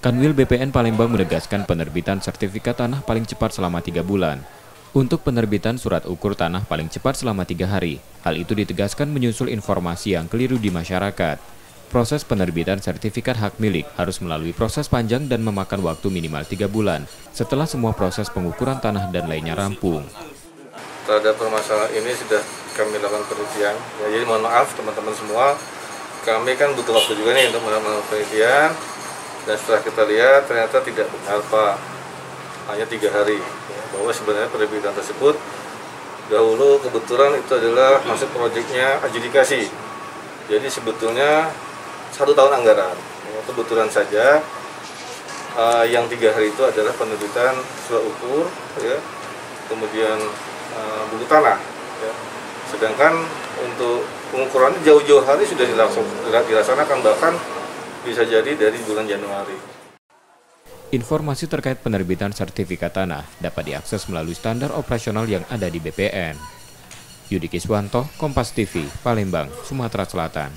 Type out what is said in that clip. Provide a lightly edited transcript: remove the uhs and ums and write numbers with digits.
Kanwil BPN Palembang menegaskan penerbitan sertifikat tanah paling cepat selama 3 bulan. Untuk penerbitan surat ukur tanah paling cepat selama 3 hari. Hal itu ditegaskan menyusul informasi yang keliru di masyarakat. Proses penerbitan sertifikat hak milik harus melalui proses panjang dan memakan waktu minimal 3 bulan setelah semua proses pengukuran tanah dan lainnya rampung. Terhadap permasalahan ini sudah kami lakukan penelitian. Ya, jadi mohon maaf teman-teman semua, kami kan butuh waktu juga nih untuk melakukan penelitian. Dan setelah kita lihat ternyata tidak benar Pak, hanya 3 hari. Ya, bahwa sebenarnya penerbitan tersebut dahulu kebetulan itu adalah masuk proyeknya adjudikasi. Jadi sebetulnya 1 tahun anggaran. Ya, kebetulan saja yang 3 hari itu adalah penerbitan surat ukur, ya, kemudian buku tanah. Ya. Sedangkan untuk pengukurannya jauh-jauh hari sudah dilaksanakan, bahkan bisa jadi dari bulan Januari. Informasi terkait penerbitan sertifikat tanah dapat diakses melalui standar operasional yang ada di BPN. Yudi Kiswanto, Kompas TV, Palembang, Sumatera Selatan.